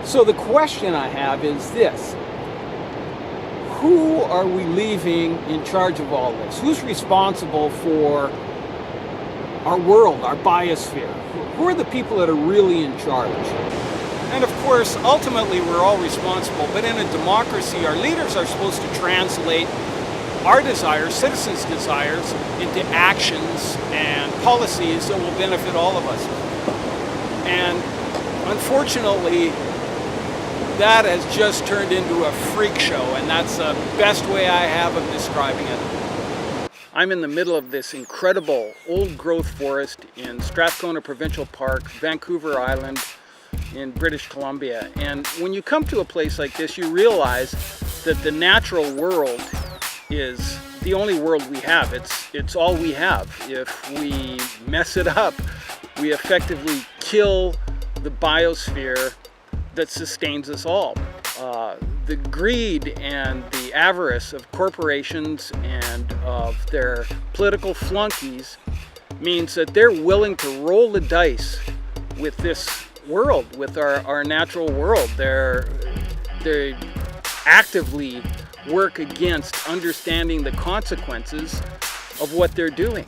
So the question I have is this: who are we leaving in charge of all this? Who's responsible for our world, our biosphere? Who are the people that are really in charge? And of course, ultimately, we're all responsible, but in a democracy, our leaders are supposed to translate our desires, citizens' desires, into actions and policies that will benefit all of us. And unfortunately, that has just turned into a freak show, and that's the best way I have of describing it. I'm in the middle of this incredible old-growth forest in Strathcona Provincial Park, Vancouver Island, in British Columbia. And when you come to a place like this, you realize that the natural world is the only world we have. It's all we have. If we mess it up, we effectively kill the biosphere that sustains us all. The greed and the avarice of corporations and of their political flunkies means that they're willing to roll the dice with this world, with our natural world. They actively work against understanding the consequences of what they're doing.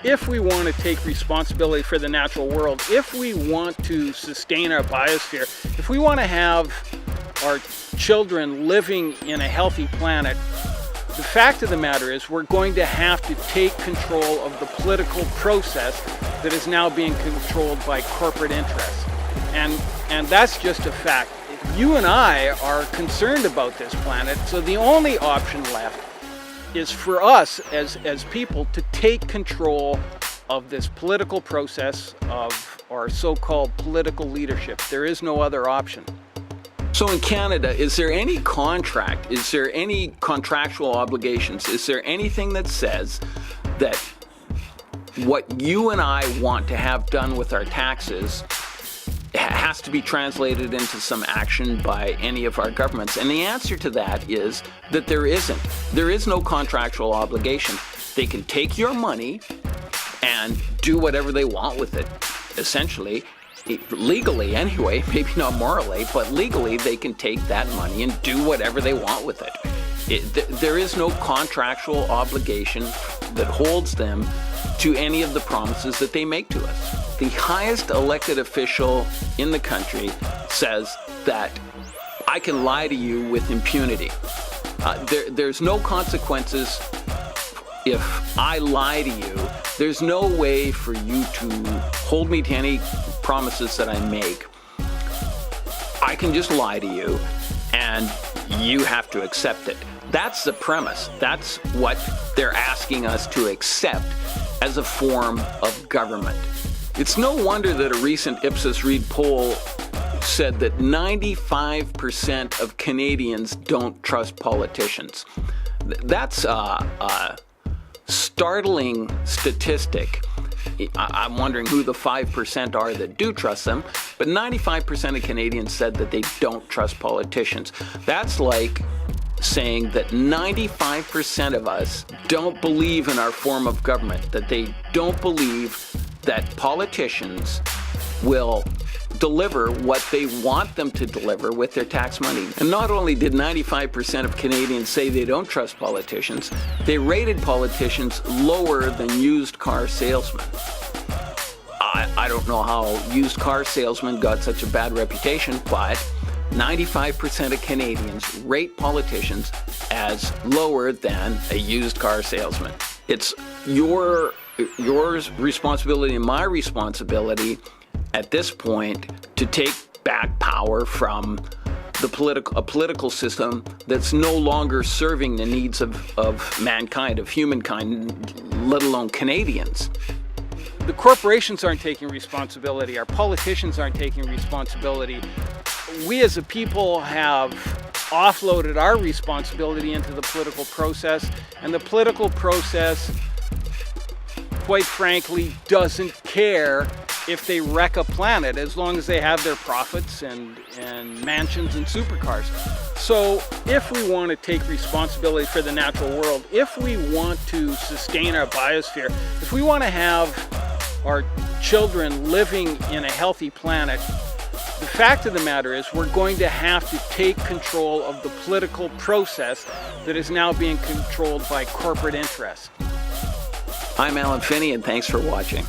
If we want to take responsibility for the natural world, if we want to sustain our biosphere, if we want to have our children living in a healthy planet, the fact of the matter is we're going to have to take control of the political process that is now being controlled by corporate interests. And that's just a fact. You and I are concerned about this planet, so the only option left is for us as people to take control of this political process of our so-called political leadership. There is no other option. So in Canada, is there any contract? Is there any contractual obligations? Is there anything that says that what you and I want to have done with our taxes has to be translated into some action by any of our governments? And the answer to that is that there isn't. There is no contractual obligation. They can take your money and do whatever they want with it, essentially. Legally anyway, maybe not morally, but legally they can take that money and do whatever they want with it. There is no contractual obligation that holds them to any of the promises that they make to us. The highest elected official in the country says that I can lie to you with impunity. There's no consequences if I lie to you. There's no way for you to hold me to any promises that I make. I can just lie to you and you have to accept it. That's the premise. That's what they're asking us to accept as a form of government. It's no wonder that a recent Ipsos Reid poll said that 95% of Canadians don't trust politicians. That's a startling statistic. I'm wondering who the 5% are that do trust them, but 95% of Canadians said that they don't trust politicians. That's like saying that 95% of us don't believe in our form of government, that they don't believe that politicians will deliver what they want them to deliver with their tax money. And not only did 95% of Canadians say they don't trust politicians, they rated politicians lower than used car salesmen. I don't know how used car salesmen got such a bad reputation, but 95% of Canadians rate politicians as lower than a used car salesman. It's your responsibility and my responsibility at this point to take back power from a political system that's no longer serving the needs of mankind, of humankind, let alone Canadians. The corporations aren't taking responsibility. Our politicians aren't taking responsibility. We as a people have offloaded our responsibility into the political process, and the political process, quite frankly, doesn't care if they wreck a planet as long as they have their profits and mansions and supercars. So if we want to take responsibility for the natural world, if we want to sustain our biosphere, if we want to have our children living in a healthy planet, the The fact of the matter is we're going to have to take control of the political process that is now being controlled by corporate interests. I'm Alan Finney, and thanks for watching.